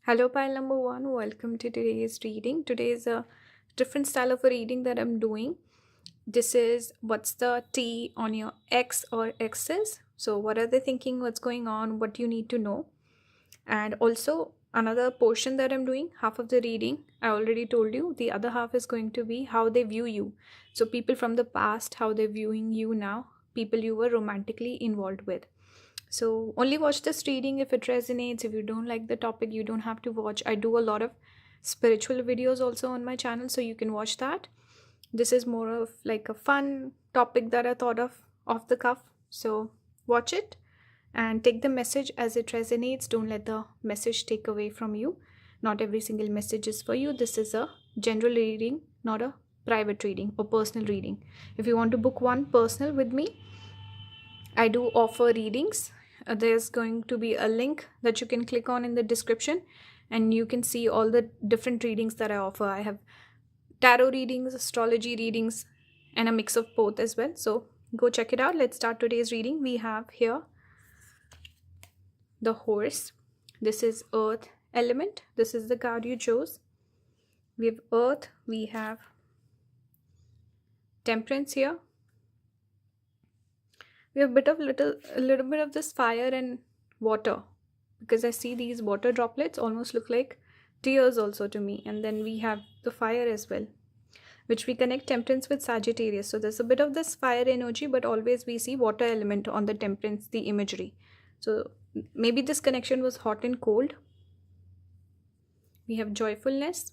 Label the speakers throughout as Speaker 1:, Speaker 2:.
Speaker 1: Hello, pile number one. Welcome to today's reading. Today is a different style of a reading that I'm doing. This is what's the T on your X or X's. So, what are they thinking? What's going on? What you need to know? And also, another portion that I'm doing, half of the reading, I already told you. The other half is going to be how they view you. So, people from the past, how they're viewing you now, people you were romantically involved with. So only watch this reading if it resonates. If you don't like the topic, you don't have to watch. I do a lot of spiritual videos also on my channel, so you can watch that. This is more of like a fun topic that I thought of off the cuff. So watch it and take the message as it resonates. Don't let the message take away from you. Not every single message is for you. This is a general reading, not a private reading or personal reading. If you want to book one personal with me, I do offer readings. There's going to be a link that you can click on in the description and you can see all the different readings that I offer. I have tarot readings, astrology readings, and a mix of both as well. So go check it out. Let's start today's reading. We have here the horse. This is earth element. This is the card you chose. We have earth. We have temperance here. We have a little bit of this fire and water, because I see these water droplets almost look like tears also to me. And then we have the fire as well, which we connect temperance with Sagittarius. So there's a bit of this fire energy, but always we see water element on the temperance, the imagery. So maybe this connection was hot and cold. We have joyfulness.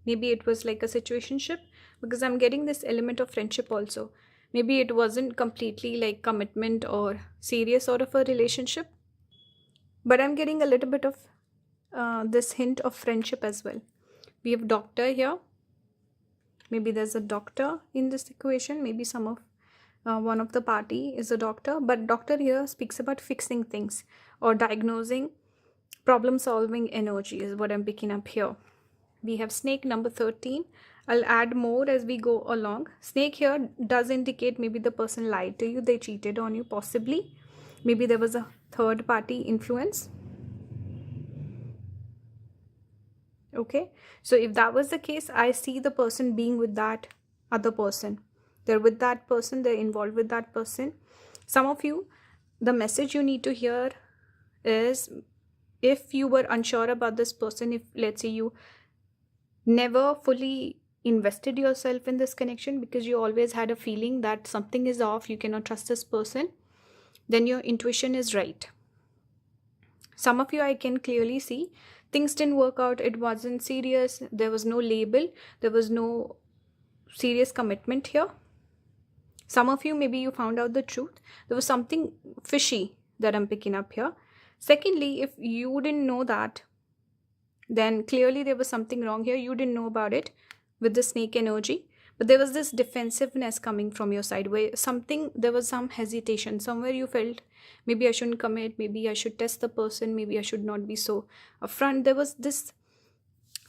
Speaker 1: Maybe it was like a situationship, because I'm getting this element of friendship also. Maybe it wasn't completely like commitment or serious sort of a relationship, but I'm getting a little bit of this hint of friendship as well. We have doctor here. Maybe there's a doctor in this equation. Maybe one of the party is a doctor, but doctor here speaks about fixing things or diagnosing, problem solving energy is what I'm picking up here. We have snake number 13. I'll add more as we go along. Snake here does indicate maybe the person lied to you, they cheated on you possibly. Maybe there was a third party influence. Okay, so if that was the case, I see the person being with that other person. They're with that person, they're involved with that person. Some of you, the message you need to hear is, if you were unsure about this person, if let's say you never fully invested yourself in this connection because you always had a feeling that something is off, you cannot trust this person, then your intuition is right. Some of you, I can clearly see things didn't work out, it wasn't serious, there was no label, there was no serious commitment here. Some of you, maybe you found out the truth, there was something fishy that I'm picking up here. Secondly, if you didn't know that, then clearly there was something wrong here. You didn't know about it with the snake energy, but there was this defensiveness coming from your side where there was some hesitation. Somewhere you felt maybe I shouldn't commit, maybe I should test the person, maybe I should not be so upfront. There was this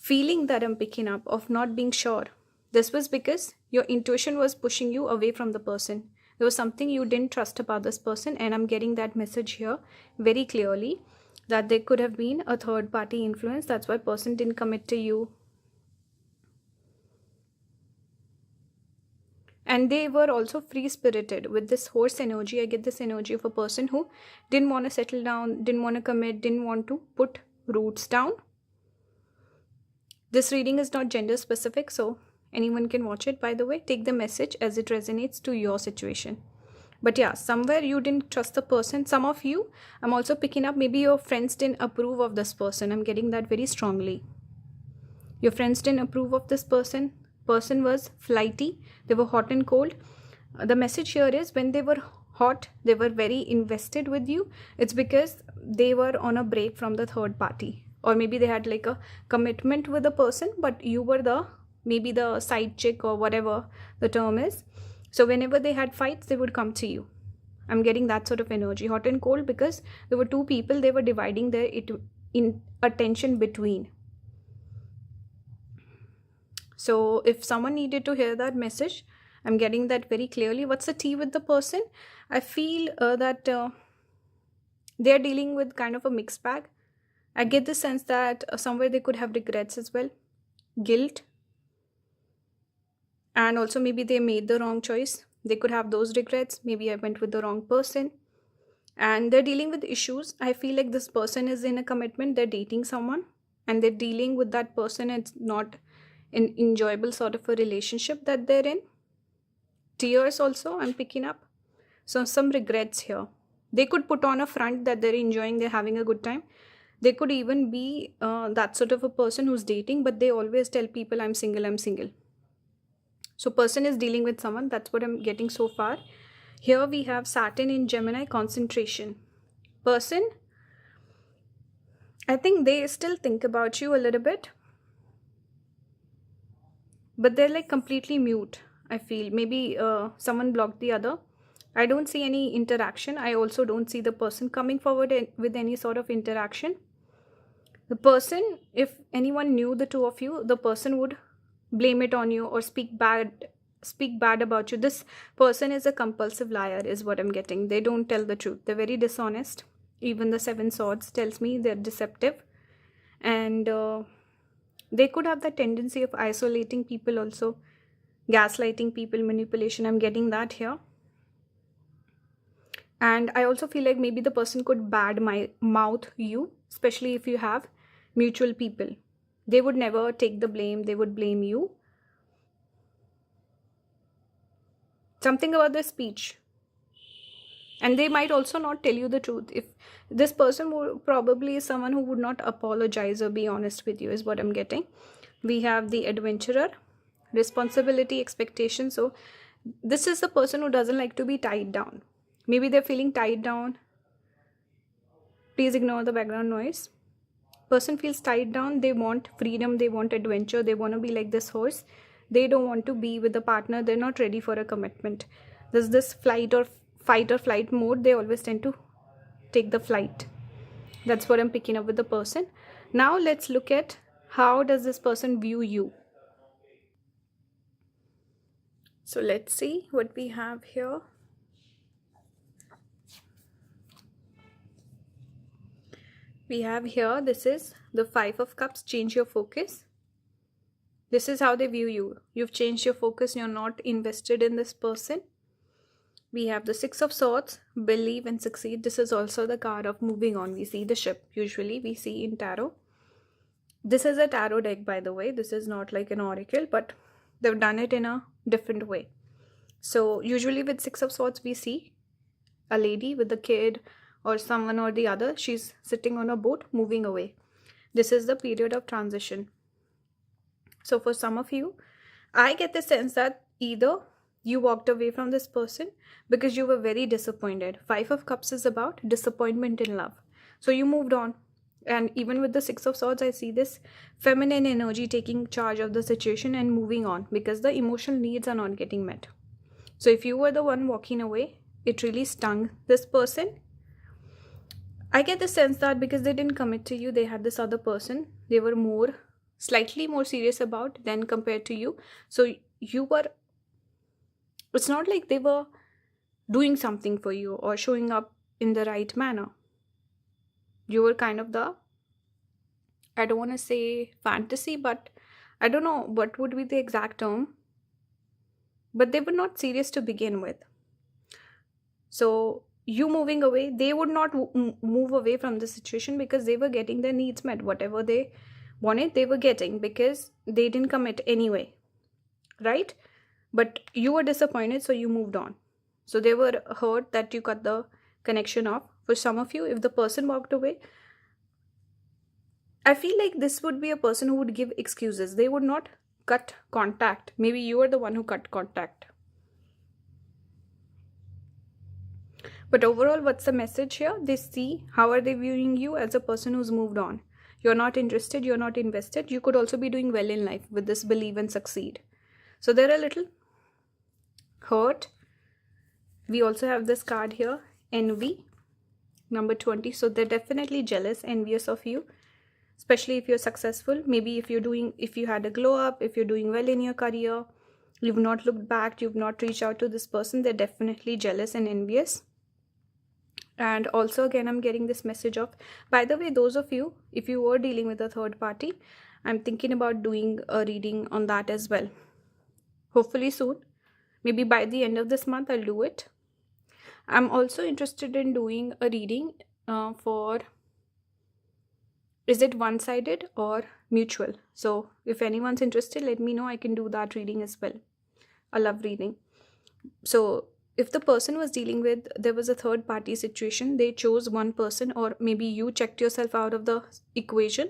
Speaker 1: feeling that I'm picking up of not being sure. This was because your intuition was pushing you away from the person. There was something you didn't trust about this person, and I'm getting that message here very clearly, that there could have been a third party influence. That's why person didn't commit to you. And they were also free spirited. With this horse energy, I get this energy of a person who didn't want to settle down, didn't want to commit, didn't want to put roots down. This reading is not gender specific, so anyone can watch it. By the way, take the message as it resonates to your situation. But yeah, somewhere you didn't trust the person. Some of you, I'm also picking up, maybe your friends didn't approve of this person. I'm getting that very strongly. Your friends didn't approve of this person. Person was flighty. They were hot and cold. The message here is, when they were hot, they were very invested with you. It's because they were on a break from the third party. Or maybe they had like a commitment with the person, but you were maybe the side chick or whatever the term is. So whenever they had fights, they would come to you. I'm getting that sort of energy, hot and cold, because there were two people, they were dividing their attention between. So if someone needed to hear that message, I'm getting that very clearly. What's the T with the person? I feel that they're dealing with kind of a mixed bag. I get the sense that somewhere they could have regrets as well, guilt, and also maybe they made the wrong choice. They could have those regrets. Maybe I went with the wrong person. And they're dealing with issues. I feel like this person is in a commitment, they're dating someone, and they're dealing with that person. It's not an enjoyable sort of a relationship that they're in. Tears also I'm picking up. So some regrets here. They could put on a front that they're enjoying, they're having a good time. They could even be that sort of a person who's dating, but they always tell people, I'm single, I'm single. So person is dealing with someone. That's what I'm getting so far. Here we have Saturn in Gemini, concentration. Person, I think they still think about you a little bit, but they're like completely mute. I feel maybe someone blocked the other. I don't see any interaction. I also don't see the person coming forward with any sort of interaction. The person, if anyone knew the two of you, the person would blame it on you or speak bad about you. This person is a compulsive liar is what I'm getting. They don't tell the truth. They're very dishonest. Even the 7 swords tells me they're deceptive. And they could have the tendency of isolating people also. Gaslighting people, manipulation. I'm getting that here. And I also feel like maybe the person could mouth you, especially if you have mutual people. They would never take the blame. They would blame you. Something about the speech. And they might also not tell you the truth. If this person would probably is someone who would not apologize or be honest with you is what I'm getting. We have the adventurer, responsibility, expectation. So this is a person who doesn't like to be tied down. Maybe they're feeling tied down. Please ignore the background noise. Person feels tied down. They want freedom. They want adventure. They want to be like this horse. They don't want to be with a partner. They're not ready for a commitment. There's this fight or flight mode. They always tend to take the flight. That's what I'm picking up with the person. Now let's look at how does this person view you. So let's see what we have here. We have here, this is the 5 of Cups, change your focus. This is how they view you. You've changed your focus, you're not invested in this person. We have the 6 of Swords, believe and succeed. This is also the card of moving on. We see the ship, usually we see in tarot. This is a tarot deck, by the way. This is not like an oracle, but they've done it in a different way. So usually with 6 of Swords, we see a lady with a kid, or someone or the other, she's sitting on a boat moving away. This is the period of transition. So for some of you, I get the sense that either you walked away from this person because you were very disappointed. 5 of Cups is about disappointment in love. So you moved on. And even with the 6 of Swords, I see this feminine energy taking charge of the situation and moving on because the emotional needs are not getting met. So if you were the one walking away, it really stung this person. I get the sense that because they didn't commit to you, they had this other person they were slightly more serious about than compared to you. So it's not like they were doing something for you or showing up in the right manner. You were kind of I don't want to say fantasy, but I don't know what would be the exact term. But they were not serious to begin with. So you moving away, they would not move away from the situation because they were getting their needs met. Whatever they wanted, they were getting because they didn't commit anyway, right? But you were disappointed, so you moved on. So they were hurt that you cut the connection off. For some of you, if the person walked away, I feel like this would be a person who would give excuses. They would not cut contact. Maybe you are the one who cut contact. But overall, what's the message here? They see how are they viewing you as a person who's moved on. You're not interested, you're not invested. You could also be doing well in life with this believe and succeed. So they're a little hurt. We also have this card here, envy, number 20. So they're definitely jealous, envious of you, especially if you're successful. Maybe if you had a glow up, if you're doing well in your career, you've not looked back, you've not reached out to this person, they're definitely jealous and envious. And also again, I'm getting this message of, by the way, those of you, if you were dealing with a third party, I'm thinking about doing a reading on that as well. Hopefully soon. Maybe by the end of this month, I'll do it. I'm also interested in doing a reading for, is it one-sided or mutual? So if anyone's interested, let me know. I can do that reading as well. A love reading. So if the person was dealing with, there was a third party situation, they chose one person, or maybe you checked yourself out of the equation.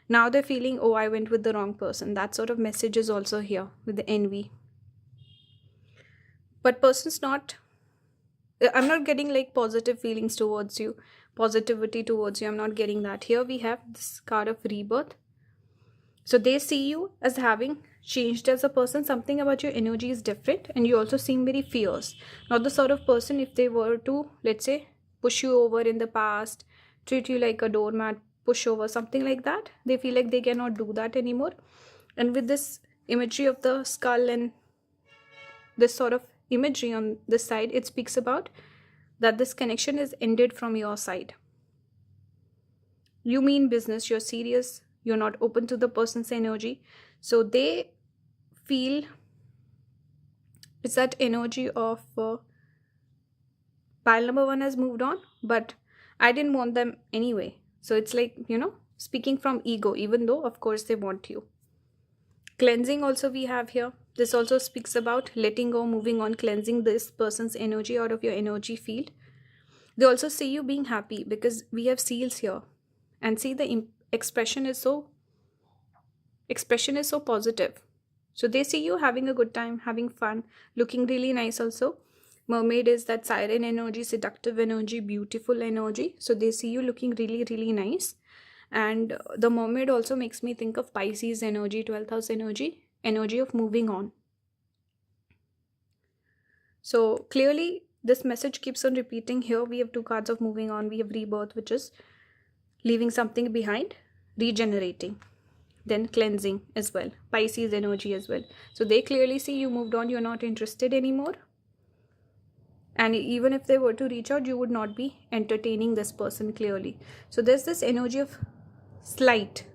Speaker 1: Now they're feeling, oh, I went with the wrong person. That sort of message is also here with the envy. But person's not, I'm not getting like positive feelings towards you, positivity towards you. I'm not getting that. Here we have this card of rebirth. So they see you as having changed as a person. Something about your energy is different, and you also seem very fierce. Not the sort of person, if they were to, let's say, push you over in the past, treat you like a doormat, push over, something like that. They feel like they cannot do that anymore. And with this imagery of the skull and this sort of imagery on this side, it speaks about that this connection is ended from your side. You mean business, you're serious, you're not open to the person's energy. So they feel it's that energy of pile number one has moved on, but I didn't want them anyway. So it's like, speaking from ego, even though of course they want you. Cleansing also we have here. This also speaks about letting go, moving on, cleansing this person's energy out of your energy field. They also see you being happy because we have seals here. And see, the expression is so positive. So they see you having a good time, having fun, looking really nice also. Mermaid is that siren energy, seductive energy, beautiful energy. So they see you looking really, really nice. And the mermaid also makes me think of Pisces energy, 12th house energy of moving on. So clearly this message keeps on repeating. Here we have two cards of moving on. We have rebirth, which is leaving something behind, regenerating, then cleansing as well, Pisces energy as well. So they clearly see you moved on, you're not interested anymore. And even if they were to reach out, you would not be entertaining this person clearly. So there's this energy of slight,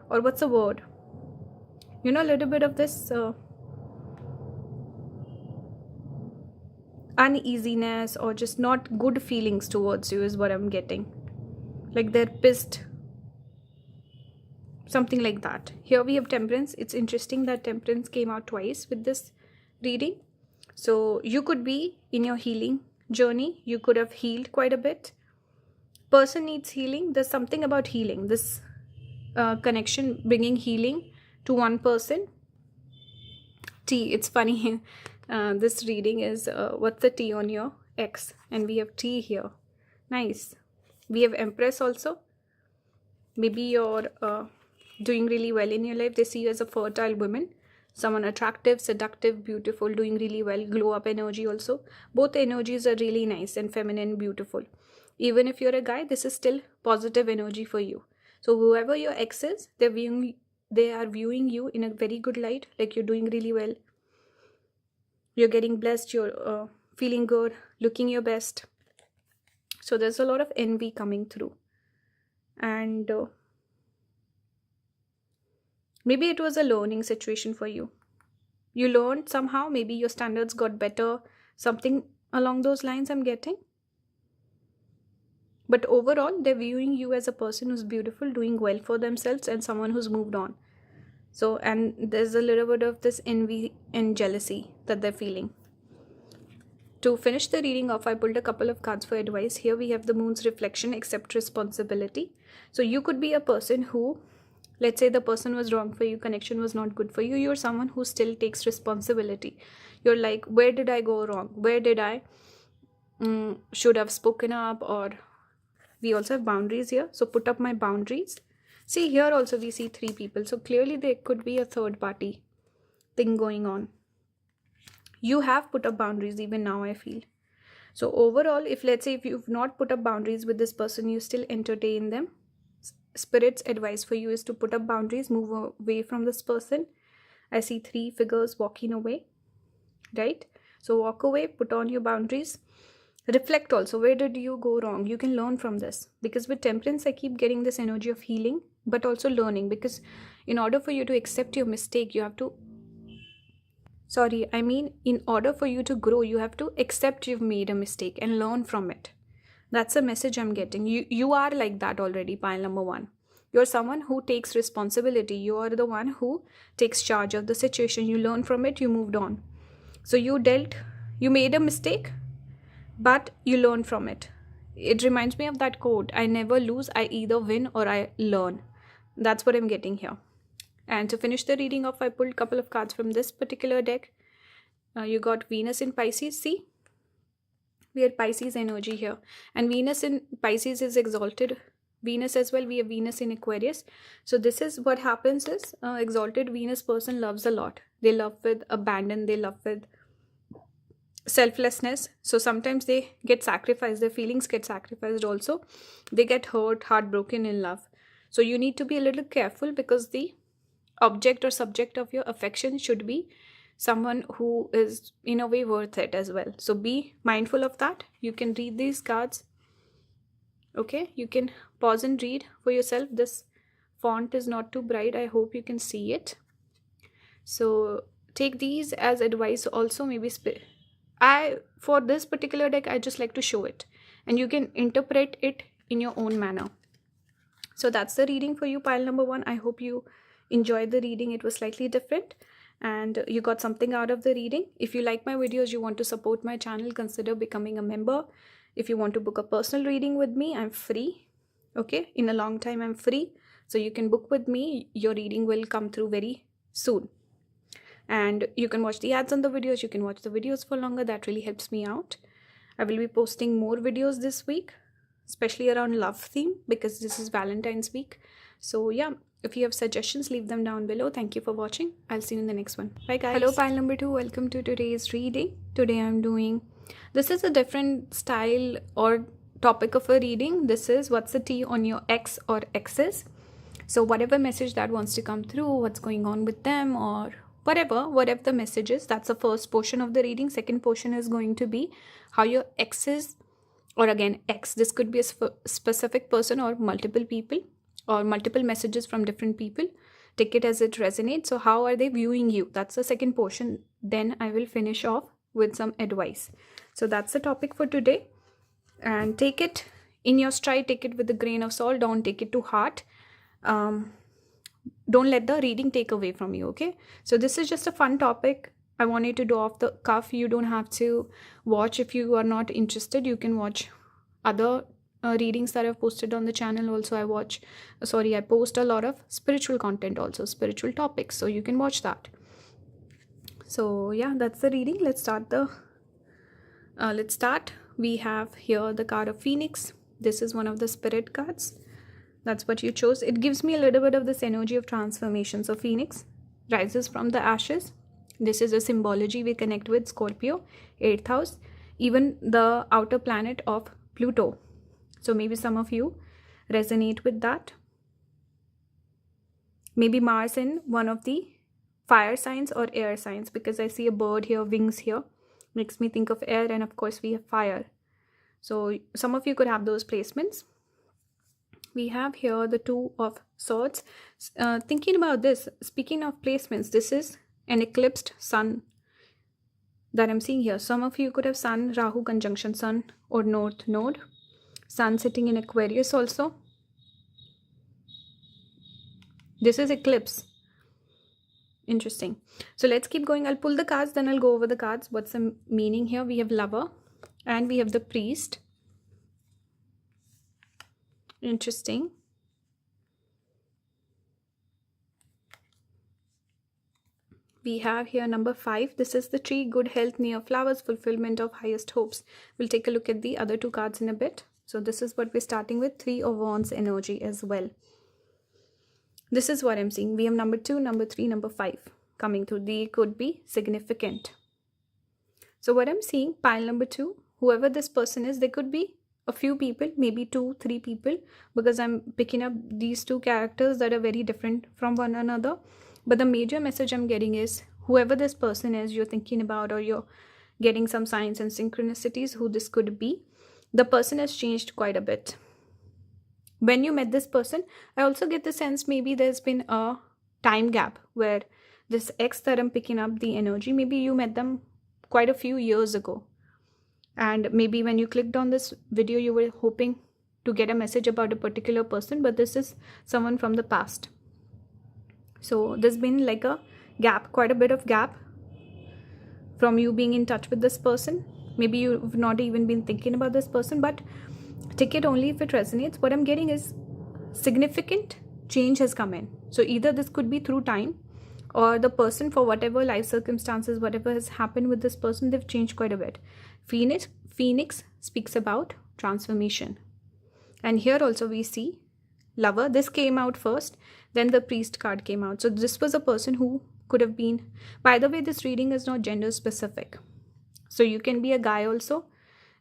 Speaker 1: or what's the word, a little bit of this uneasiness, or just not good feelings towards you is what I'm getting. Like they're pissed, something like that. Here we have Temperance. It's interesting that Temperance came out twice with this reading. So you could be in your healing journey. You could have healed quite a bit. Person needs healing. There's something about healing. This connection, bringing healing to one person. T, it's funny. This reading is what's the T on your X? And we have T here. Nice. We have Empress also. Maybe you're doing really well in your life. They see you as a fertile woman. Someone attractive, seductive, beautiful, doing really well. Glow up energy also. Both energies are really nice and feminine, beautiful. Even if you're a guy, this is still positive energy for you. So whoever your ex is, they are viewing you in a very good light. Like you're doing really well. You're getting blessed. You're feeling good, looking your best. So there's a lot of envy coming through. And maybe it was a learning situation for you. You learned somehow. Maybe your standards got better. Something along those lines I'm getting. But overall, they're viewing you as a person who's beautiful, doing well for themselves, and someone who's moved on. So, and there's a little bit of this envy and jealousy that they're feeling. To finish the reading off, I pulled a couple of cards for advice. Here we have the Moon's reflection, accept responsibility. So you could be a person who, let's say the person was wrong for you, connection was not good for you. You're someone who still takes responsibility. You're like, where did I go wrong? Where did I should have spoken up? Or we also have boundaries here. So put up my boundaries. See, here also we see three people. So clearly there could be a third party thing going on. You have put up boundaries even now, I feel. So overall, if let's say if you've not put up boundaries with this person, you still entertain them. Spirit's advice for you is to put up boundaries, move away from this person. I see three figures walking away, right? So walk away, put on your boundaries. reflect also, where did you go wrong? You can learn from this, because with Temperance I keep getting this energy of healing but also learning, because in order for you to accept your mistake, you have to, in order for you to grow, you have to accept you've made a mistake and learn from it. That's a message I'm getting. You are like that already, pile number 1. You're someone who takes responsibility. You are the one who takes charge of the situation. You learn from it, you moved on. So you made a mistake, but you learn from it. It reminds me of that quote, I never lose, I either win or I learn. That's what I'm getting here. And to finish the reading off, I pulled a couple of cards from this particular deck. You got Venus in Pisces. See, we had Pisces energy here, and Venus in Pisces is exalted Venus as well. We have Venus in Aquarius. So this is what happens is, exalted Venus person loves a lot. They love with abandon, they love with selflessness. So sometimes they get sacrificed, their feelings get sacrificed also. They get hurt, heartbroken in love. So you need to be a little careful, because the object or subject of your affection should be someone who is in a way worth it as well. So be mindful of that. You can read these cards. Okay, you can pause and read for yourself. This font is not too bright. I hope you can see it. So take these as advice also. Maybe for this particular deck, I just like to show it, and you can interpret it in your own manner. So that's the reading for you, pile number 1. I hope you enjoyed the reading. It was slightly different and you got something out of the reading. If you like my videos, you want to support my channel, consider becoming a member. If you want to book a personal reading with me, I'm free. Okay, in a long time I'm free, so you can book with me. Your reading will come through very soon, and you can watch the ads on the videos. You can watch the videos for longer. That really helps me out. I will be posting more videos this week, especially around love theme, because this is Valentine's week. So yeah, if you have suggestions, leave them down below. Thank you for watching. I'll see you in the next one. Bye guys. Hello pile number 2, welcome to today's reading. Today I'm doing, this is a different style or topic of a reading. This is what's the tea on your ex or exes. So whatever message that wants to come through, what's going on with them, or whatever the message is, that's the first portion of the reading. Second portion is going to be how your exes, or again ex, this could be a specific person or multiple people or multiple messages from different people. Take it as it resonates. So how are they viewing you? That's the second portion. Then I will finish off with some advice. So that's the topic for today, and take it in your stride, take it with a grain of salt. Don't take it to heart. Don't let the reading take away from you. Okay, so this is just a fun topic. I wanted to do off the cuff. You don't have to watch. If you are not interested, you can watch other readings that I've posted on the channel. Also I post a lot of spiritual content, also spiritual topics, so you can watch that. So yeah, that's the reading. Let's start. We have here the card of Phoenix. This is one of the spirit cards. That's what you chose. It gives me a little bit of this energy of transformation. So Phoenix rises from the ashes. This is a symbology we connect with Scorpio, 8th house, even the outer planet of Pluto. So maybe some of you resonate with that. Maybe Mars in one of the fire signs or air signs, because I see a bird here, wings here, makes me think of air, and of course we have fire. So some of you could have those placements. We have here the 2 of swords. Thinking about this, speaking of placements, this is an eclipsed sun that I'm seeing here. Some of you could have Sun Rahu conjunction, Sun or North Node. Sun sitting in Aquarius also. This is eclipse. Interesting. So let's keep going. I'll pull the cards, then I'll go over the cards. What's the meaning here? We have Lover and we have the Priest. Interesting. We have here number 5. This is the tree, good health, near flowers, fulfillment of highest hopes. We'll take a look at the other 2 cards in a bit. So this is what we're starting with, 3 of Wands energy as well. This is what I'm seeing. We have number 2, number 3, number 5 coming through. They could be significant. So what I'm seeing, pile number 2, whoever this person is, they could be a few people, maybe 2, 3 people, because I'm picking up these 2 characters that are very different from one another. But the major message I'm getting is, whoever this person is you're thinking about, or you're getting some signs and synchronicities who this could be. The person has changed quite a bit. When you met this person, I also get the sense maybe there's been a time gap where this ex that I'm picking up the energy, maybe you met them quite a few years ago. And maybe when you clicked on this video, you were hoping to get a message about a particular person, but this is someone from the past. So there's been like a gap, quite a bit of gap from you being in touch with this person. Maybe you've not even been thinking about this person, but take it only if it resonates. What I'm getting is significant change has come in. So either this could be through time, or the person, for whatever life circumstances, whatever has happened with this person, they've changed quite a bit. Phoenix speaks about transformation. And here also we see Lover. This came out first, then the Priest card came out. So this was a person who could have been, by the way, this reading is not gender specific. So you can be a guy also,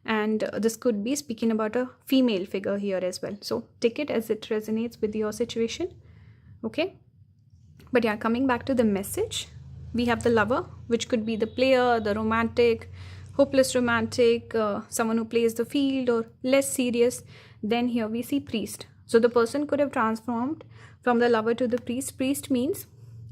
Speaker 1: and this could be speaking about a female figure here as well. So take it as it resonates with your situation. Okay. But yeah, coming back to the message, we have the Lover, which could be the player, the romantic, hopeless romantic, someone who plays the field or less serious. Then here we see Priest. So the person could have transformed from the Lover to the Priest. Priest means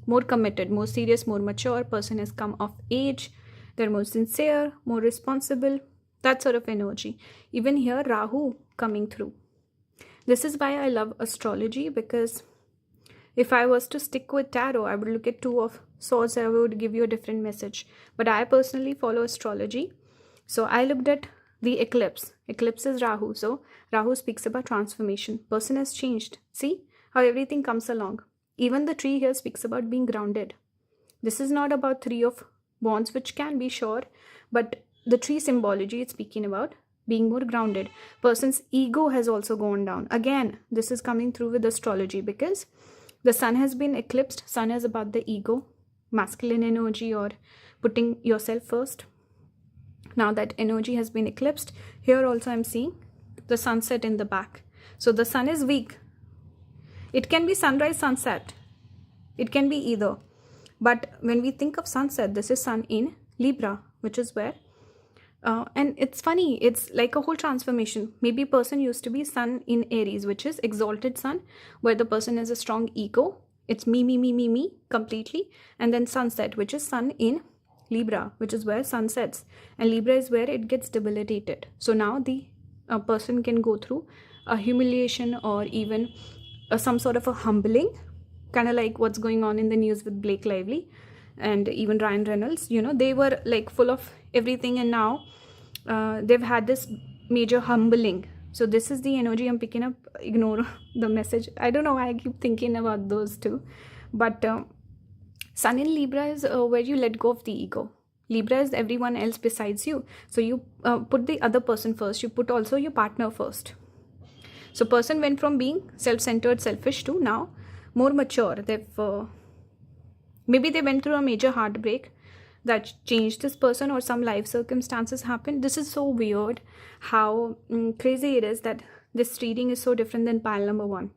Speaker 1: more committed, more serious, more mature. Person has come of age. They're more sincere, more responsible. That sort of energy. Even here, Rahu coming through. This is why I love astrology, because if I was to stick with tarot, I would look at Two of Swords and I would give you a different message. But I personally follow astrology. So I looked at the eclipse. Eclipse is Rahu. So Rahu speaks about transformation. Person has changed. See how everything comes along. Even the tree here speaks about being grounded. This is not about Three of Wands, which can be sure, but the tree symbology it's speaking about being more grounded. Person's ego has also gone down. Again, this is coming through with astrology because the sun has been eclipsed. Sun is about the ego, masculine energy, or putting yourself first. Now that energy has been eclipsed, here also I'm seeing the sunset in the back. So the sun is weak. It can be sunrise, sunset. It can be either. But when we think of sunset, this is sun in Libra, which is where, and it's funny, it's like a whole transformation. Maybe person used to be sun in Aries, which is exalted sun, where the person has a strong ego. It's me, completely. And then sunset, which is sun in Libra, which is where sun sets. And Libra is where it gets debilitated. So now the person can go through a humiliation or even some sort of a humbling, kind of like what's going on in the news with Blake Lively and even Ryan Reynolds. You know, they were like full of everything, and now they've had this major humbling. So this is the energy I'm picking up. Ignore the message. I don't know why I keep thinking about those two. But sun in Libra is where you let go of the ego. Libra is everyone else besides you. So you put the other person first. You put also your partner first. So person went from being self-centered, selfish to now more mature. They've maybe they went through a major heartbreak that changed this person, or some life circumstances happened. This is so weird how crazy it is that this reading is so different than pile number 1.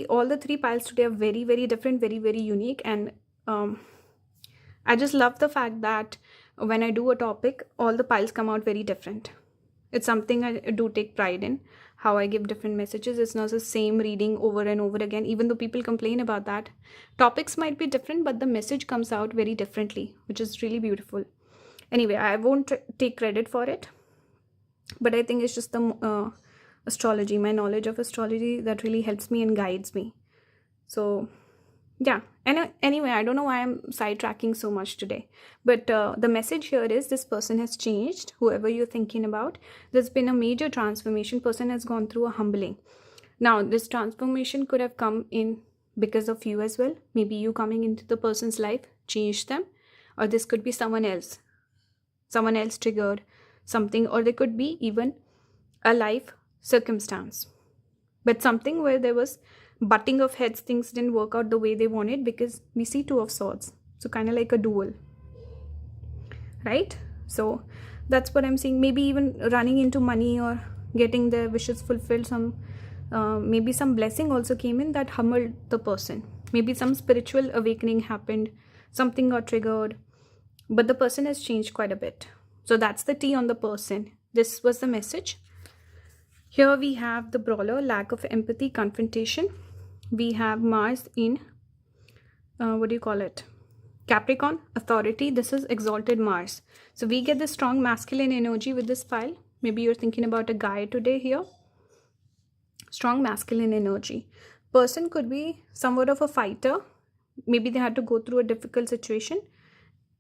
Speaker 1: All the 3 piles today are very, very different, very, very unique. And I just love the fact that when I do a topic, all the piles come out very different. It's something I do take pride in, how I give different messages. It's not the same reading over and over again, even though people complain about that. Topics might be different, but the message comes out very differently, which is really beautiful. Anyway, I won't take credit for it, but I think it's just the astrology, my knowledge of astrology, that really helps me and guides me. So yeah, and anyway, I don't know why I'm sidetracking so much today, but the message here is this person has changed. Whoever you're thinking about, there's been a major transformation. Person has gone through a humbling. Now this transformation could have come in because of you as well. Maybe you coming into the person's life changed them, or this could be someone else triggered something, or there could be even a life circumstance, but something where there was butting of heads. Things didn't work out the way they wanted, because we see 2 of Swords, so kind of like a duel, right? So that's what I'm seeing. Maybe even running into money or getting their wishes fulfilled. Maybe some blessing also came in that humbled the person. Maybe some spiritual awakening happened, something got triggered, but the person has changed quite a bit. So that's the T on the person. This was the message. Here we have the brawler, lack of empathy, confrontation. We have Mars in, what do you call it? Capricorn, authority. This is exalted Mars. So we get the strong masculine energy with this pile. Maybe you're thinking about a guy today here. Strong masculine energy. Person could be somewhat of a fighter. Maybe they had to go through a difficult situation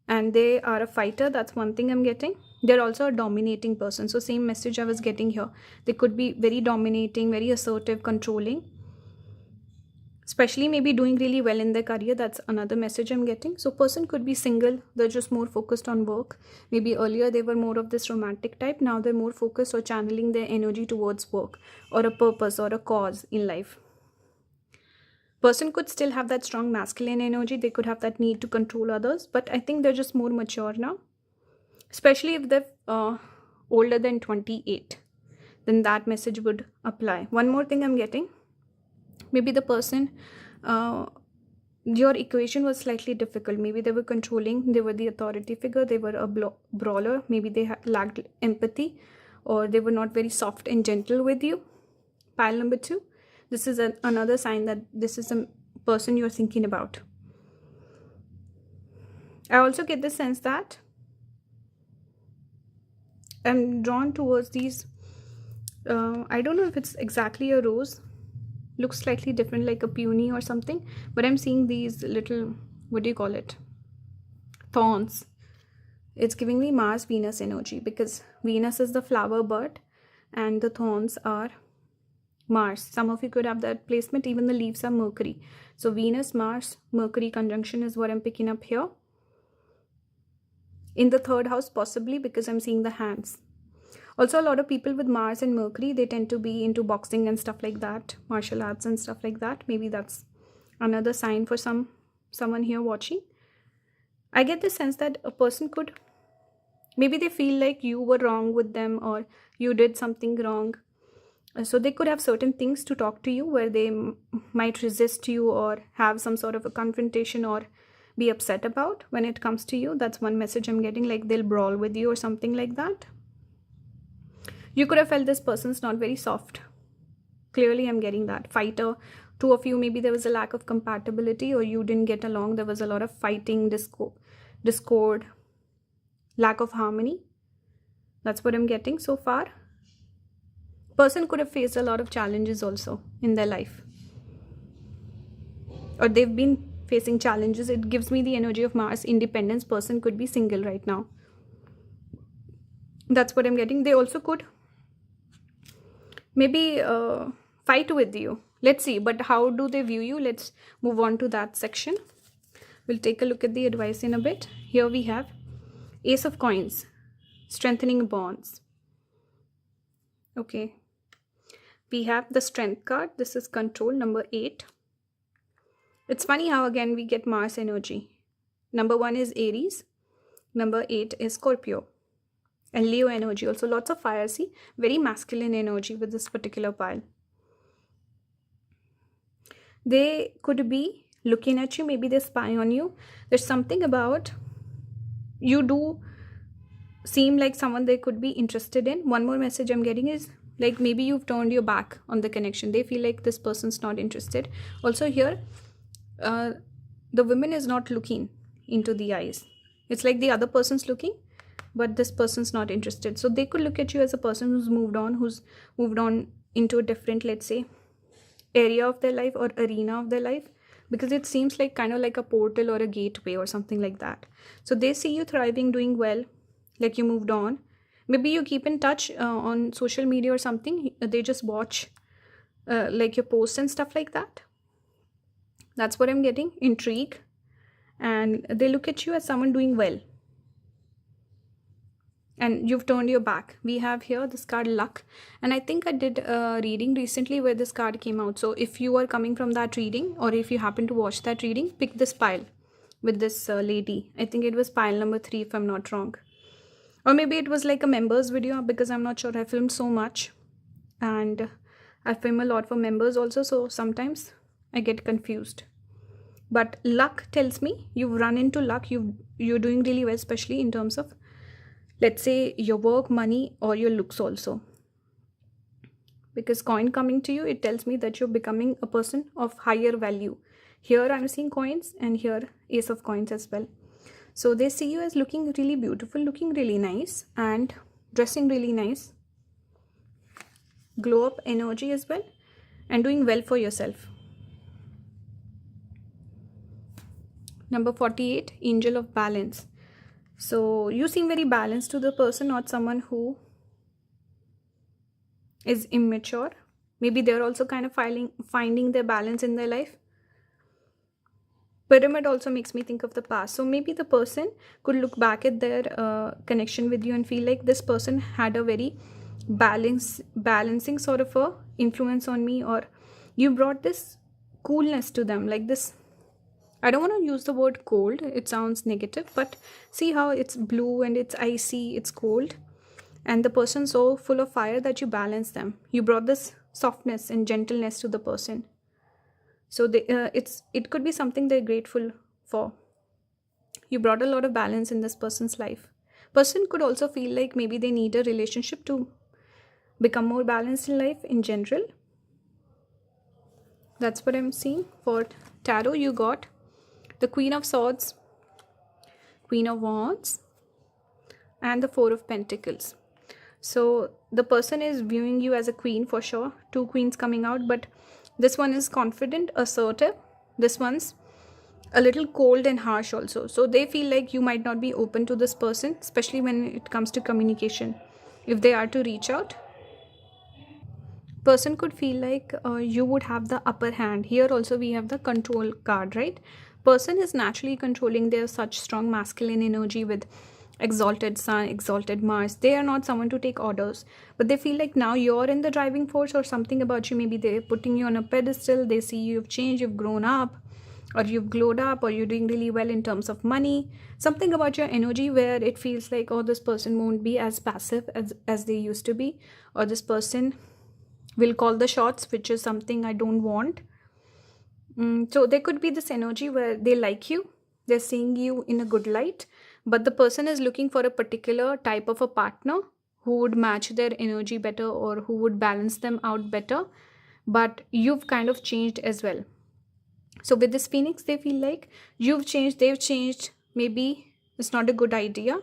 Speaker 1: and they are a fighter. That's one thing I'm getting. They're also a dominating person. So same message I was getting here. They could be very dominating, very assertive, controlling. Especially maybe doing really well in their career. That's another message I'm getting. So person could be single. They're just more focused on work. Maybe earlier they were more of this romantic type. Now they're more focused or channeling their energy towards work or a purpose or a cause in life. Person could still have that strong masculine energy. They could have that need to control others. But I think they're just more mature now. Especially if they're older than 28. Then that message would apply. One more thing I'm getting. Maybe the person, your equation was slightly difficult. Maybe they were controlling. They were the authority figure. They were a brawler. Maybe they lacked empathy. Or they were not very soft and gentle with you. Pile number 2. This is another sign that this is a person you're thinking about. I also get the sense that I'm drawn towards these. I don't know if it's exactly a rose. Looks slightly different, like a peony or something. But I'm seeing these little, what do you call it? Thorns. It's giving me Mars Venus energy because Venus is the flower bud and the thorns are Mars. Some of you could have that placement. Even the leaves are Mercury. So Venus, Mars, Mercury conjunction is what I'm picking up here. In the 3rd house possibly because I'm seeing the hands. Also a lot of people with Mars and Mercury, they tend to be into boxing and stuff like that. Martial arts and stuff like that. Maybe that's another sign for someone here watching. I get the sense that a person could, maybe they feel like you were wrong with them or you did something wrong. So they could have certain things to talk to you where they might resist you or have some sort of a confrontation or be upset about when it comes to you. That's one message I'm getting, like they'll brawl with you or something like that. You could have felt this person's not very soft. Clearly I'm getting that. Fighter. 2 of you, maybe there was a lack of compatibility or you didn't get along. There was a lot of fighting, discord, lack of harmony. That's what I'm getting so far. Person could have faced a lot of challenges also in their life. Or they've been facing challenges. It gives me the energy of Mars. Independence. Person could be single right now. That's what I'm getting. They also could maybe fight with you. Let's see. But how do they view you? Let's move on to that section. We'll take a look at the advice in a bit. Here we have Ace of Coins. Strengthening bonds. Okay. We have the Strength card. This is control, number 8. It's funny how again we get Mars energy. Number 1 is Aries. Number 8 is Scorpio. And Leo energy. Also lots of fire. See, very masculine energy with this particular pile. They could be looking at you. Maybe they spy on you. There's something about you do seem like someone they could be interested in. One more message I'm getting is like maybe you've turned your back on the connection. They feel like this person's not interested. Also here, the woman is not looking into the eyes. It's like the other person's looking, but this person's not interested. So they could look at you as a person who's moved on into a different, let's say, area of their life or arena of their life. Because it seems like kind of like a portal or a gateway or something like that. So they see you thriving, doing well, like you moved on. Maybe you keep in touch on social media or something. They just watch like your posts and stuff like that. That's what I'm getting. Intrigue. And they look at you as someone doing well. And you've turned your back. We have here this card Luck. And I think I did a reading recently where this card came out. So if you are coming from that reading or if you happen to watch that reading, pick this pile with this lady. I think it was pile number 3 if I'm not wrong. Or maybe it was like a members video because I'm not sure. I filmed so much and I film a lot for members also. So sometimes I get confused. But luck tells me you've run into luck. You're doing really well, especially in terms of, let's say, your work, money, or your looks also. Because coin coming to you, it tells me that you're becoming a person of higher value. Here I'm seeing coins, and here ace of coins as well. So they see you as looking really beautiful, looking really nice, and dressing really nice. Glow up energy as well, and doing well for yourself. Number 48, angel of balance. So you seem very balanced to the person, not someone who is immature. Maybe they're also kind of finding their balance in their life. Pyramid also makes me think of the past. So maybe the person could look back at their connection with you and feel like this person had a very balancing sort of a influence on me, or you brought this coolness to them, like this. I don't want to use the word cold, it sounds negative, but see how it's blue and it's icy, it's cold, and the person's so full of fire that you balance them. You brought this softness and gentleness to the person. So it could be something they're grateful for. You brought a lot of balance in this person's life. Person could also feel like maybe they need a relationship to become more balanced in life in general. That's what I'm seeing. For tarot, you got the Queen of Swords, Queen of Wands, and the Four of Pentacles. So the person is viewing you as a queen for sure. Two queens coming out, but this one is confident, assertive. This one's a little cold and harsh also. So they feel like you might not be open to this person, especially when it comes to communication. If they are to reach out, person could feel like you would have the upper hand. Here also we have the control card, right? Person is naturally controlling. Their such strong masculine energy with exalted sun, exalted Mars. They are not someone to take orders, but they feel like now you're in the driving force, or something about you. Maybe they're putting you on a pedestal. They see you've changed, you've grown up, or you've glowed up, or you're doing really well in terms of money. Something about your energy where it feels like, oh, this person won't be as passive as they used to be, or this person will call the shots, which is something I don't want. So there could be this energy where they like you, they're seeing you in a good light, but the person is looking for a particular type of a partner who would match their energy better, or who would balance them out better. But you've kind of changed as well. So with this Phoenix, they feel like you've changed, they've changed. Maybe it's not a good idea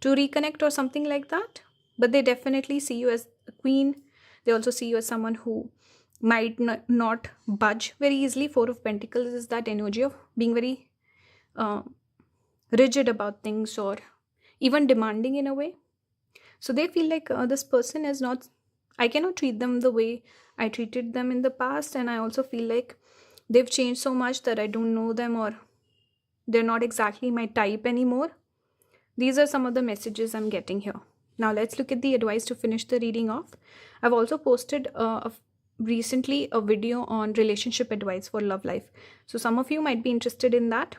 Speaker 1: to reconnect or something like that, but they definitely see you as a queen. They also see you as someone who might not budge very easily. Four of Pentacles is that energy of being very rigid about things, or even demanding in a way. So they feel like this person is not, I cannot treat them the way I treated them in the past, and I also feel like they've changed so much that I don't know them, or they're not exactly my type anymore. These are some of the messages I'm getting here. Now let's look at the advice to finish the reading off. I've also posted recently a video on relationship advice for love life. So some of you might be interested in that.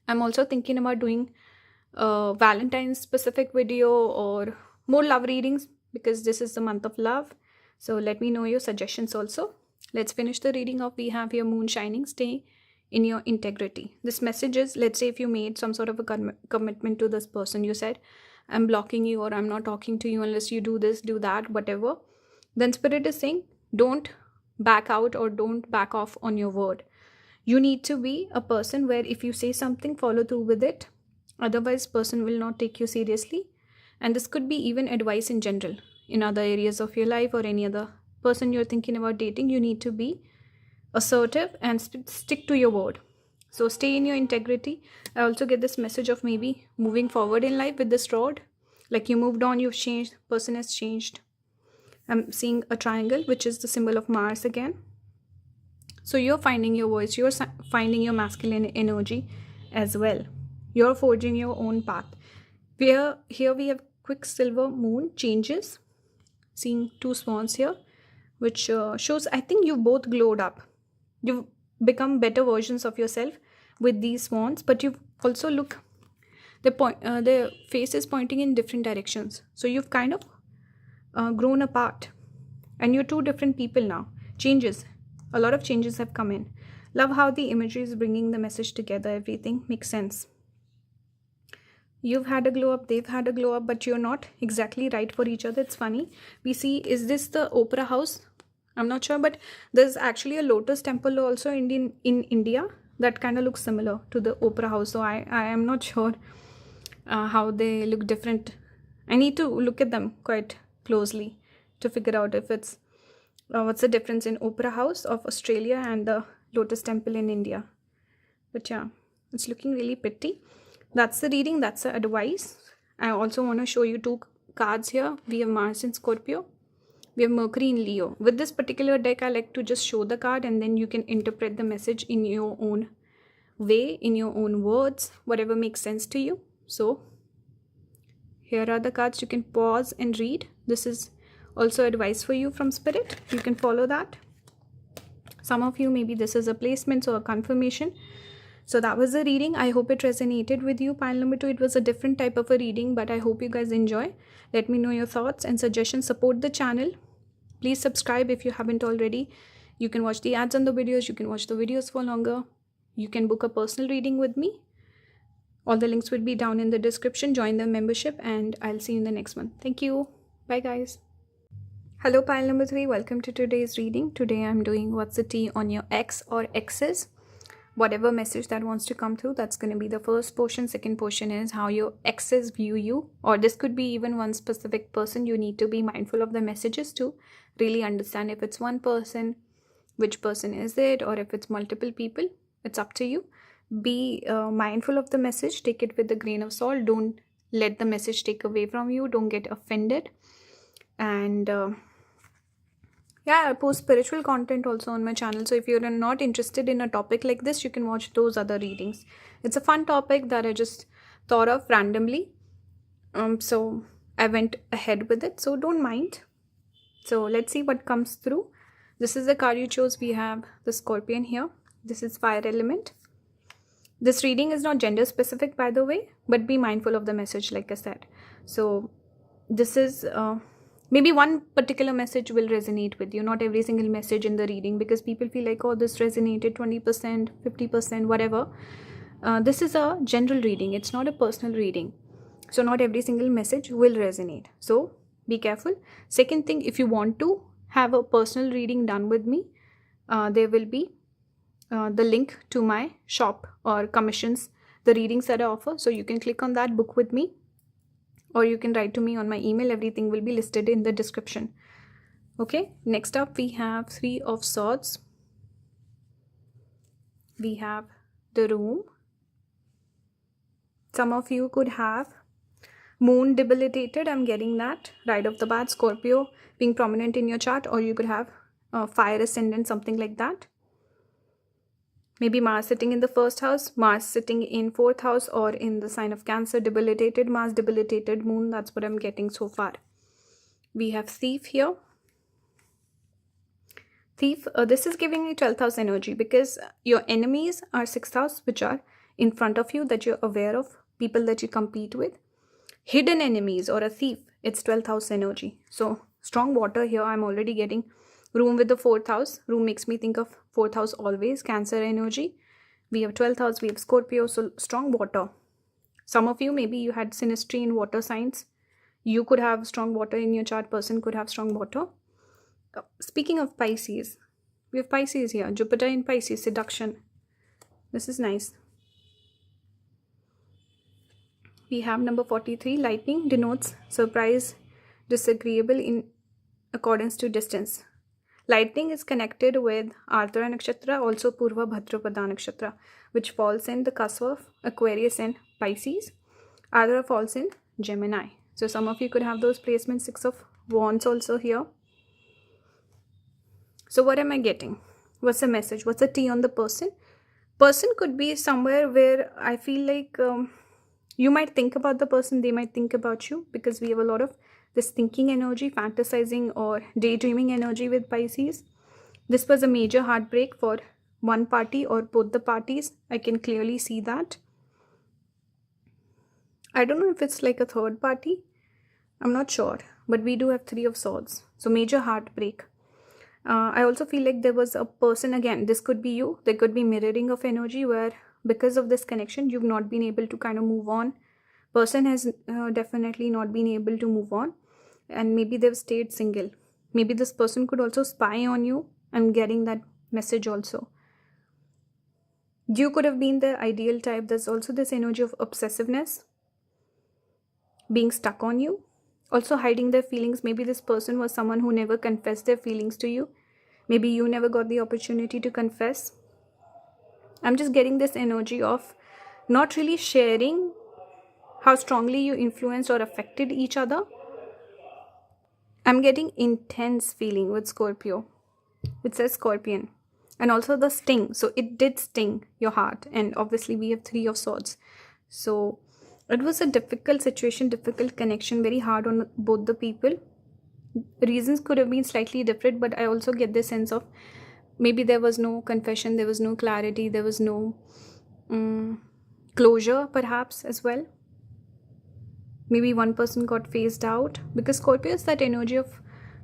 Speaker 1: I'm also thinking about doing a Valentine's specific video, or more love readings, because this is the month of love. So let me know your suggestions also. Let's finish the reading off. We have here moon shining, stay in your integrity. This message is, let's say if you made some sort of a commitment to this person, you said, I'm blocking you, or I'm not talking to you unless you do this, do that, whatever. Then Spirit is saying, don't back out, or don't back off on your word. You need to be a person where if you say something, follow through with it. Otherwise, person will not take you seriously. And this could be even advice in general, in other areas of your life, or any other person you're thinking about dating. You need to be assertive and stick to your word. So stay in your integrity. I also get this message of maybe moving forward in life with this rod. Like you moved on, you've changed, person has changed. I'm seeing a triangle, which is the symbol of Mars again. So you're finding your voice, you're finding your masculine energy as well. You're forging your own path. Here we have Quicksilver moon changes. Seeing two swans here, which shows, I think you both glowed up. You've become better versions of yourself with these swans, but you also look, the face is pointing in different directions. So you've kind of grown apart, and you're two different people now. Changes, a lot of changes have come in. Love how the imagery is bringing the message together. Everything makes sense. You've had a glow up, they've had a glow up, but you're not exactly right for each other. It's funny. We see, is this the opera house? I'm not sure, but there's actually a lotus temple also in India that kind of looks similar to the opera house. So I am not sure how they look different. I need to look at them quite closely to figure out if it's what's the difference in opera house of Australia and the lotus temple in India. But yeah, it's looking really pretty. That's the reading, that's the advice. I also want to show you two cards here. We have Mars in Scorpio, we have Mercury in Leo. With this particular deck, I like to just show the card and then you can interpret the message in your own way, in your own words, whatever makes sense to you. So here are the cards. You can pause and read. This is also advice for you from Spirit. You can follow that. Some of you, maybe this is a placement or a confirmation. So that was the reading. I hope it resonated with you. Pile number 2, it was a different type of a reading, but I hope you guys enjoy. Let me know your thoughts and suggestions. Support the channel. Please subscribe if you haven't already. You can watch the ads on the videos. You can watch the videos for longer. You can book a personal reading with me. All the links will be down in the description. Join the membership and I'll see you in the next one. Thank you. Bye guys. Hello pile number 3. Welcome to today's reading. Today I'm doing what's the tea on your ex or exes. Whatever message that wants to come through, that's going to be the first portion. Second portion is how your exes view you, or this could be even one specific person. You need to be mindful of the messages to really understand if it's one person, which person is it, or if it's multiple people. It's up to you. Be mindful of the message. Take it with a grain of salt. Don't let the message take away from you. Don't get offended. And yeah, I post spiritual content also on my channel. So if you're not interested in a topic like this, you can watch those other readings. It's a fun topic that I just thought of randomly. So I went ahead with it. So don't mind. So let's see what comes through. This is the card you chose. We have the Scorpion here. This is fire element. This reading is not gender specific, by the way, but be mindful of the message, like I said. So this is maybe one particular message will resonate with you, not every single message in the reading, because people feel like, oh, this resonated 20%, 50%, whatever. This is a general reading. It's not a personal reading. So not every single message will resonate. So be careful. Second thing, if you want to have a personal reading done with me, there will be the link to my shop or commissions, the readings that I offer. So you can click on that, book with me, or you can write to me on my email. Everything will be listed in the description. Okay, next up we have 3 of Swords. We have the Room. Some of you could have Moon debilitated. I'm getting that right off the bat. Scorpio being prominent in your chart, or you could have Fire Ascendant, something like that. Maybe Mars sitting in the first house, Mars sitting in 4th house, or in the sign of Cancer, debilitated Mars, debilitated Moon. That's what I'm getting so far. We have Thief here. Thief, this is giving me 12th house energy, because your enemies are 6th house, which are in front of you, that you're aware of, people that you compete with. Hidden enemies or a thief, it's 12th house energy. So strong water here. I'm already getting Room with the 4th house. Room makes me think of 4th house always. Cancer energy. We have 12th house. We have Scorpio. So strong water. Some of you, maybe you had synastry in water signs. You could have strong water in your chart. Person could have strong water. Speaking of Pisces, we have Pisces here. Jupiter in Pisces. Seduction. This is nice. We have number 43. Lightning denotes surprise, disagreeable in accordance to distance. Lightning is connected with Ardra Nakshatra, also Purva Bhadrapada Nakshatra, which falls in the cusp of Aquarius and Pisces. Ardra falls in Gemini. So some of you could have those placements. 6 of Wands also here. So what am I getting? What's the message? What's the tea on the person? Person could be somewhere where I feel like you might think about the person, they might think about you, because we have a lot of this thinking energy, fantasizing or daydreaming energy with Pisces. This was a major heartbreak for one party or both the parties. I can clearly see that. I don't know if it's like a third party. I'm not sure. But we do have 3 of Swords. So major heartbreak. I also feel like there was a person, again, this could be you, there could be mirroring of energy where because of this connection you've not been able to kind of move on. Person has definitely not been able to move on, and maybe they've stayed single. Maybe this person could also spy on you. I'm getting that message also. You could have been the ideal type. There's also this energy of obsessiveness, being stuck on you, also hiding their feelings. Maybe this person was someone who never confessed their feelings to you. Maybe you never got the opportunity to confess. I'm just getting this energy of not really sharing how strongly you influenced or affected each other. I'm getting intense feeling with Scorpio. It says Scorpion. And also the sting. So it did sting your heart. And obviously we have 3 of Swords. So it was a difficult situation, difficult connection, very hard on both the people. Reasons could have been slightly different, but I also get this sense of maybe there was no confession, there was no clarity, there was no closure perhaps as well. Maybe one person got phased out, because Scorpio is that energy of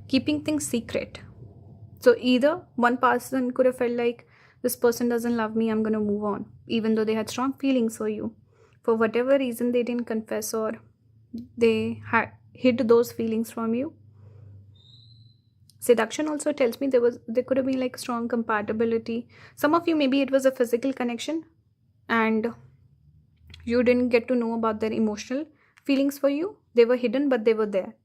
Speaker 1: keeping things secret. So either one person could have felt like this person doesn't love me, I'm going to move on, even though they had strong feelings for you. For whatever reason, they didn't confess or they hid those feelings from you. Seduction also tells me there could have been like strong compatibility. Some of you, maybe it was a physical connection and you didn't get to know about their emotional feelings for you. They were hidden, but they were there.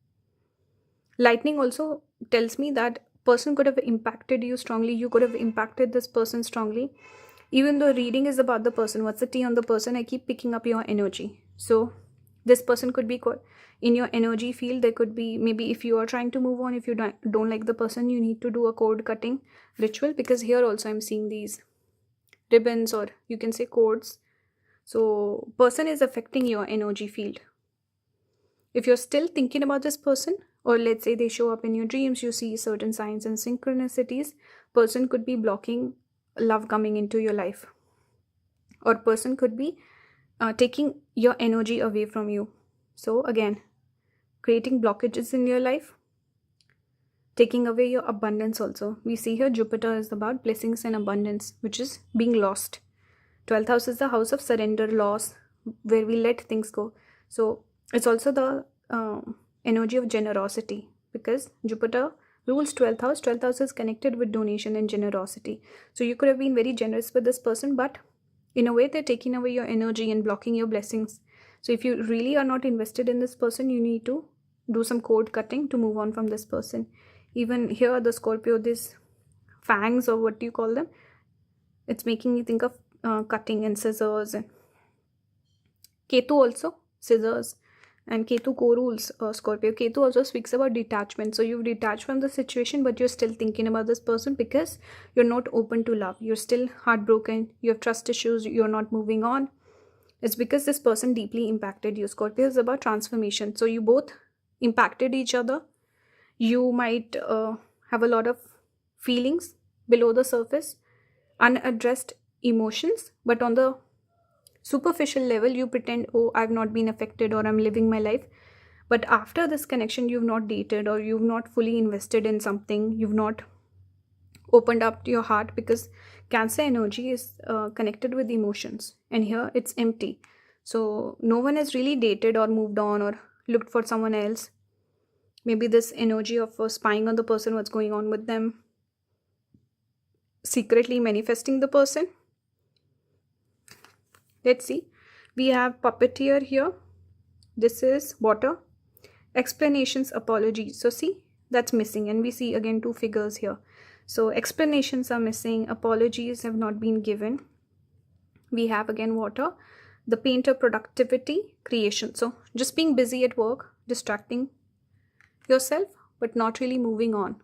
Speaker 1: Lightning also tells me that person could have impacted you strongly. You could have impacted this person strongly. Even though reading is about the person, what's the T on the person, I keep picking up your energy. So this person could be in your energy field. There could be, maybe if you are trying to move on, if you don't like the person, you need to do a cord cutting ritual, because here also I'm seeing these ribbons, or you can say cords. So person is affecting your energy field. If you're still thinking about this person, or let's say they show up in your dreams, you see certain signs and synchronicities, person could be blocking love coming into your life, or person could be taking your energy away from you. So again, creating blockages in your life, taking away your abundance also. We see here Jupiter is about blessings and abundance, which is being lost. 12th house is the house of surrender, loss, where we let things go. So it's also the energy of generosity, because Jupiter rules 12th house. 12th house is connected with donation and generosity. So you could have been very generous with this person, but in a way they're taking away your energy and blocking your blessings. So if you really are not invested in this person, you need to do some cord cutting to move on from this person. Even here, the Scorpio, these fangs, or what do you call them, it's making me think of cutting and scissors. And Ketu also, scissors. And Ketu co-rules Scorpio. Ketu also speaks about detachment. So you've detached from the situation, but you're still thinking about this person because you're not open to love. You're still heartbroken. You have trust issues. You're not moving on. It's because this person deeply impacted you. Scorpio is about transformation. So you both impacted each other. You might have a lot of feelings below the surface, unaddressed emotions, but on the superficial level you pretend, oh, I've not been affected, or I'm living my life. But after this connection, you've not dated, or you've not fully invested in something, you've not opened up to your heart, because Cancer energy is connected with emotions, and here it's empty. So no one has really dated or moved on or looked for someone else. Maybe this energy of spying on the person, what's going on with them, secretly manifesting the person. Let's see. We have puppeteer here. This is water. Explanations, apologies. So see, that's missing. And we see again 2 figures here. So explanations are missing. Apologies have not been given. We have again water. The painter, productivity, creation. So just being busy at work, distracting yourself, but not really moving on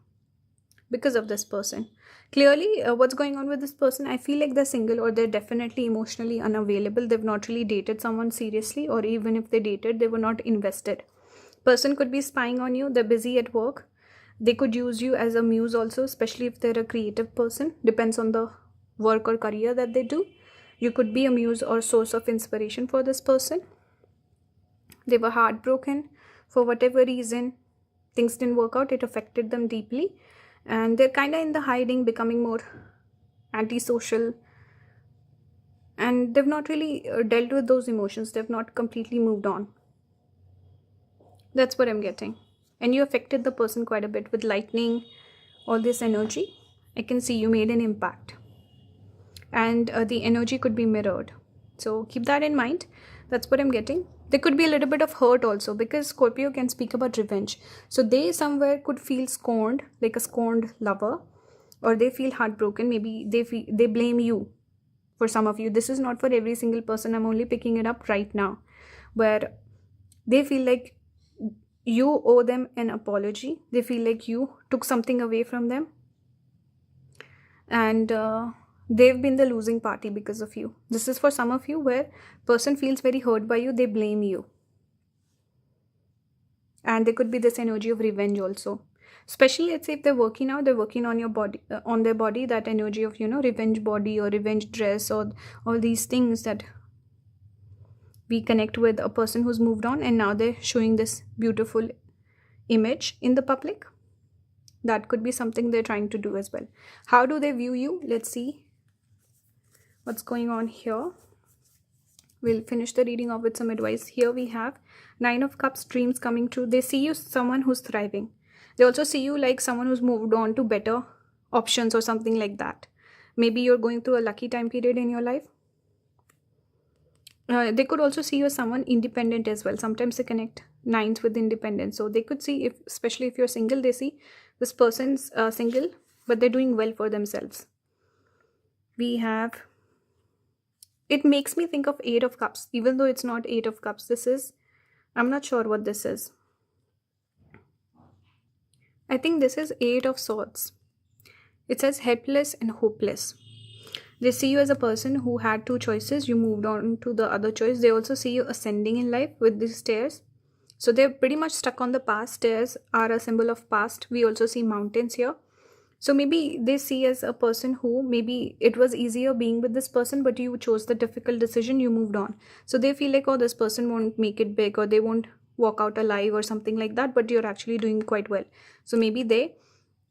Speaker 1: because of this person. Clearly, what's going on with this person? I feel like they're single, or they're definitely emotionally unavailable. They've not really dated someone seriously, or even if they dated, they were not invested. Person could be spying on you. They're busy at work. They could use you as a muse also, especially if they're a creative person. Depends on the work or career that they do. You could be a muse or source of inspiration for this person. They were heartbroken for whatever reason. Things didn't work out. It affected them deeply. and they're kind of in the hiding, becoming more antisocial, and they've not really dealt with those emotions. They've not completely moved on. That's what I'm getting. And you affected the person quite a bit with lightning, all this energy. I can see you made an impact, and the energy could be mirrored. So keep that in mind. That's what I'm getting. There could be a little bit of hurt also, because Scorpio can speak about revenge. So they somewhere could feel scorned, like a scorned lover, or they feel heartbroken. Maybe they blame you. For some of you, this is not for every single person. I'm only picking it up right now, where they feel like you owe them an apology. They feel like you took something away from them, and they've been the losing party because of you. This is for some of you, where person feels very hurt by you. They blame you, and there could be this energy of revenge also. Especially, let's say if they're working out, they're working on your body, on their body, that energy of, revenge body or revenge dress, or all these things that we connect with a person who's moved on, and now they're showing this beautiful image in the public. That could be something they're trying to do as well. How do they view you? Let's see what's going on here. We'll finish the reading off with some advice. Here we have 9 of Cups, dreams coming true. They see you someone who's thriving. They also see you like someone who's moved on to better options or something like that. Maybe you're going through a lucky time period in your life. They could also see you as someone independent as well. Sometimes they connect 9s with independence. So they could see, especially if you're single, they see this person's single, but they're doing well for themselves. We have, it makes me think of 8 of Cups, even though it's not 8 of Cups. This is, I'm not sure what this is. I think this is 8 of Swords. It says helpless and hopeless. They see you as a person who had 2 choices. You moved on to the other choice. They also see you ascending in life with these stairs. So they're pretty much stuck on the past. Stairs are a symbol of past. We also see mountains here. So maybe they see as a person who, maybe it was easier being with this person, but you chose the difficult decision, you moved on. So they feel like, oh, this person won't make it big, or they won't walk out alive or something like that, but you're actually doing quite well. So maybe they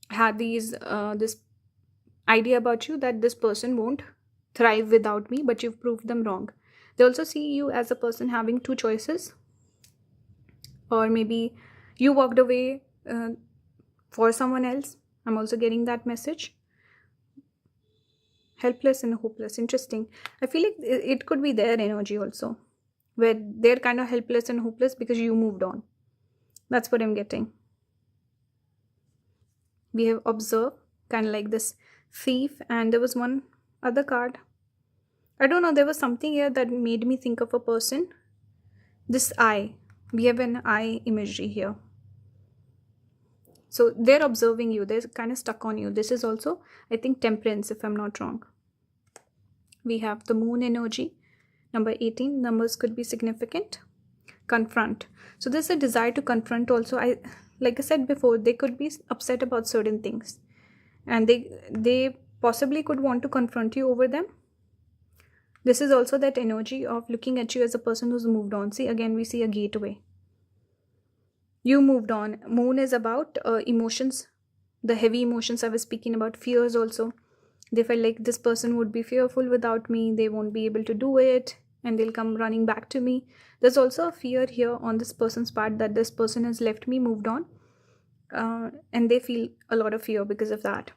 Speaker 1: had this idea about you that this person won't thrive without me, but you've proved them wrong. They also see you as a person having 2 choices, or maybe you walked away for someone else. I'm also getting that message. Helpless and hopeless. Interesting. I feel like it could be their energy also, where they're kind of helpless and hopeless because you moved on. That's what I'm getting. We have observe, kind of like this thief, and there was one other card. I don't know, there was something here that made me think of a person. This eye. We have an eye imagery here. So they're observing you. They're kind of stuck on you. This is also, I think, temperance, if I'm not wrong. We have the moon energy. Number 18. Numbers could be significant. Confront. So there's a desire to confront also. Like I said before, they could be upset about certain things, and they possibly could want to confront you over them. This is also that energy of looking at you as a person who's moved on. See, again, we see a gateway. You moved on. Moon is about emotions, the heavy emotions I was speaking about, fears also. They felt like this person would be fearful without me. They won't be able to do it, and they'll come running back to me. There's also a fear here on this person's part that this person has left me, moved on, and they feel a lot of fear because of that.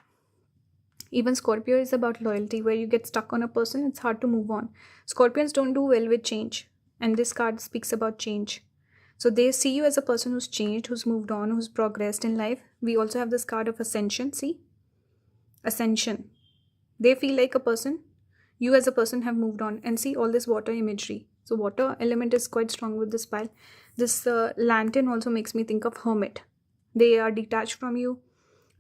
Speaker 1: Even Scorpio is about loyalty, where you get stuck on a person, it's hard to move on. Scorpions don't do well with change, and this card speaks about change. So they see you as a person who's changed, who's moved on, who's progressed in life. We also have this card of ascension. See? Ascension. They feel like a person, you as a person have moved on. And see all this water imagery. So water element is quite strong with this pile. This lantern also makes me think of hermit. They are detached from you.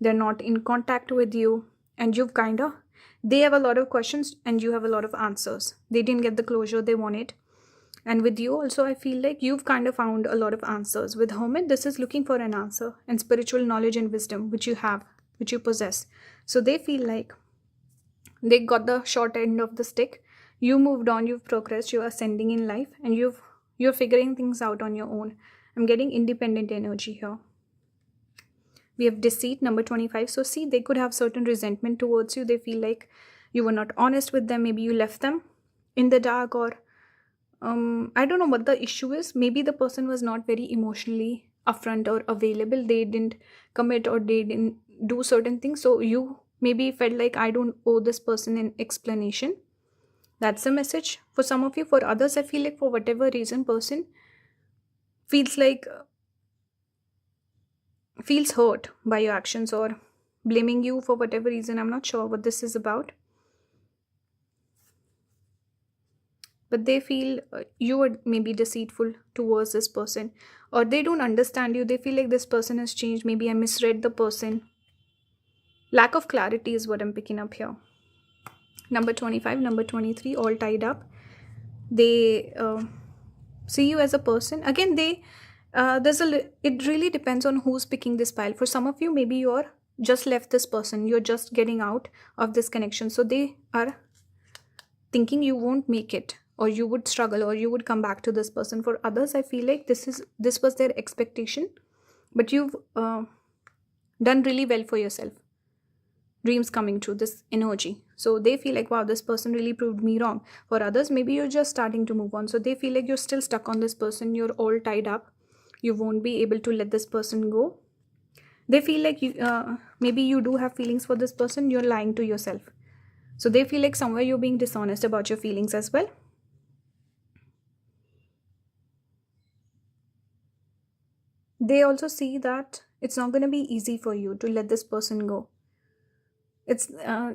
Speaker 1: They're not in contact with you. And you've they have a lot of questions and you have a lot of answers. They didn't get the closure they wanted. And with you also, I feel like you've kind of found a lot of answers. With hermit, this is looking for an answer and spiritual knowledge and wisdom, which you have, which you possess. So they feel like they got the short end of the stick. You moved on, you've progressed, you're ascending in life, and you're figuring things out on your own. I'm getting independent energy here. We have deceit, number 25. So see, they could have certain resentment towards you. They feel like you were not honest with them. Maybe you left them in the dark, or I don't know what the issue is. Maybe the person was not very emotionally upfront or available. They didn't commit, or they didn't do certain things. So you maybe felt like, I don't owe this person an explanation. That's the message for some of you. For others, I feel like for whatever reason, person feels hurt by your actions, or blaming you for whatever reason. I'm not sure what this is about. But they feel you were maybe deceitful towards this person, or they don't understand you. They feel like this person has changed. Maybe I misread the person. Lack of clarity is what I'm picking up here. Number 25, number 23, all tied up. They see you as a person. Again, they it really depends on who's picking this pile. For some of you, maybe you're just left this person. You're just getting out of this connection. So they are thinking you won't make it, or you would struggle, or you would come back to this person. For others, I feel like this was their expectation, but you've done really well for yourself. Dreams coming true, this energy. So they feel like, wow, this person really proved me wrong. For others, maybe you're just starting to move on. So they feel like you're still stuck on this person. You're all tied up. You won't be able to let this person go. They feel like maybe you do have feelings for this person. You're lying to yourself. So they feel like somewhere you're being dishonest about your feelings as well. They also see that it's not going to be easy for you to let this person go. It's,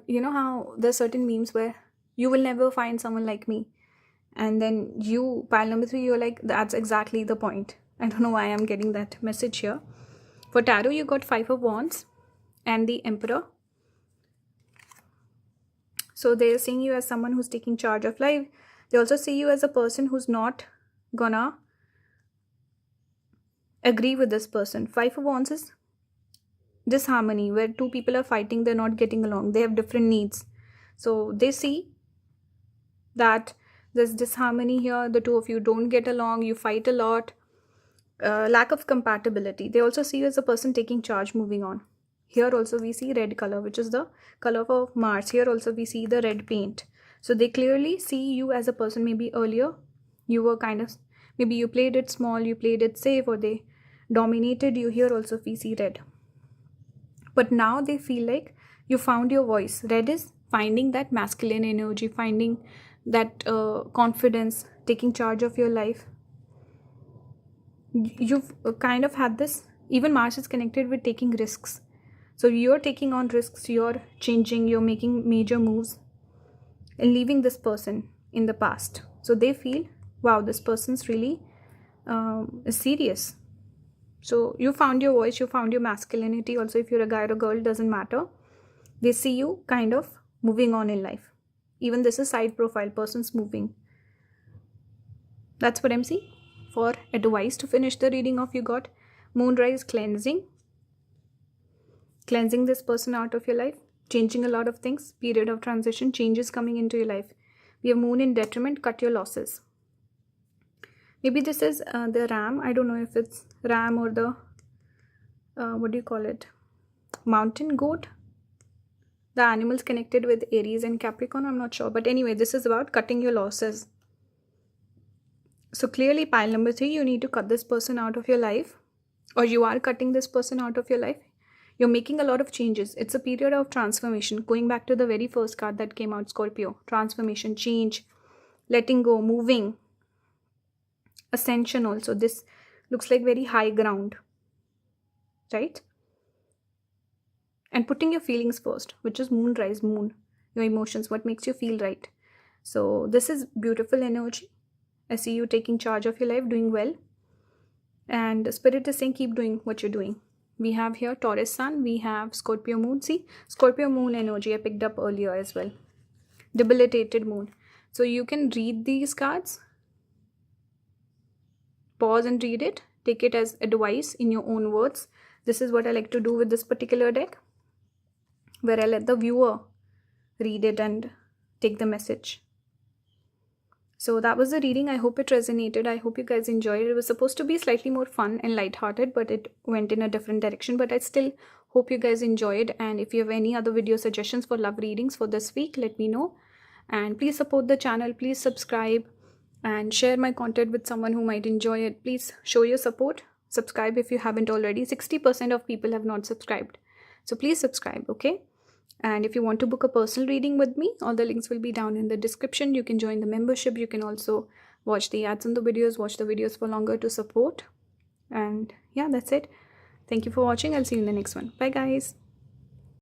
Speaker 1: you know how there's certain memes where you will never find someone like me. And then you, pile number 3, you're like, that's exactly the point. I don't know why I'm getting that message here. For tarot, you got 5 of Wands and the Emperor. So they're seeing you as someone who's taking charge of life. They also see you as a person who's not gonna agree with this person. 5 of Wands is disharmony, where two people are fighting, they're not getting along, they have different needs. So they see that there's disharmony here. The two of you don't get along, you fight a lot, lack of compatibility. They also see you as a person taking charge, moving on. Here also we see red color, which is the color of Mars. Here also we see the red paint. So they clearly see you as a person. Maybe earlier you were kind of, maybe you played it small, you played it safe, or they dominated you. Here also we see red. But now they feel like you found your voice. Red is finding that masculine energy, finding that confidence, taking charge of your life. You've kind of had this. Even Mars is connected with taking risks. So you're taking on risks, you're changing, you're making major moves and leaving this person in the past. So they feel, wow, this person's really serious. So you found your voice, you found your masculinity. Also, if you're a guy or a girl, doesn't matter. They see you kind of moving on in life. Even this is side profile, person's moving. That's what I'm seeing. For advice to finish the reading off, you got Moonrise cleansing. Cleansing this person out of your life. Changing a lot of things. Period of transition. Changes coming into your life. We have Moon in detriment. Cut your losses. Maybe this is the ram. I don't know if it's ram or the, what do you call it? Mountain goat. The animals connected with Aries and Capricorn. I'm not sure. But anyway, this is about cutting your losses. So clearly, pile number 3, you need to cut this person out of your life. Or you are cutting this person out of your life. You're making a lot of changes. It's a period of transformation. Going back to the very first card that came out, Scorpio. Transformation, change, letting go, moving. Ascension also. This looks like very high ground. Right? And putting your feelings first, which is Moonrise, Moon. Your emotions, what makes you feel right. So this is beautiful energy. I see you taking charge of your life, doing well. And Spirit is saying keep doing what you're doing. We have here Taurus Sun. We have Scorpio Moon. See, Scorpio Moon energy I picked up earlier as well. Debilitated Moon. So you can read these cards. Pause and read it. Take it as advice in your own words. This is what I like to do with this particular deck, where I let the viewer read it and take the message. So that was the reading. I hope it resonated. I hope you guys enjoyed it. It was supposed to be slightly more fun and lighthearted, but it went in a different direction. But I still hope you guys enjoyed. And if you have any other video suggestions for love readings for this week, let me know. And please support the channel. Please subscribe and share my content with someone who might enjoy it. Please show your support. Subscribe if you haven't already. 60% of people have not subscribed. So please subscribe, okay? And if you want to book a personal reading with me, all the links will be down in the description. You can join the membership. You can also watch the ads on the videos, watch the videos for longer to support. And yeah, that's it. Thank you for watching. I'll see you in the next one. Bye, guys.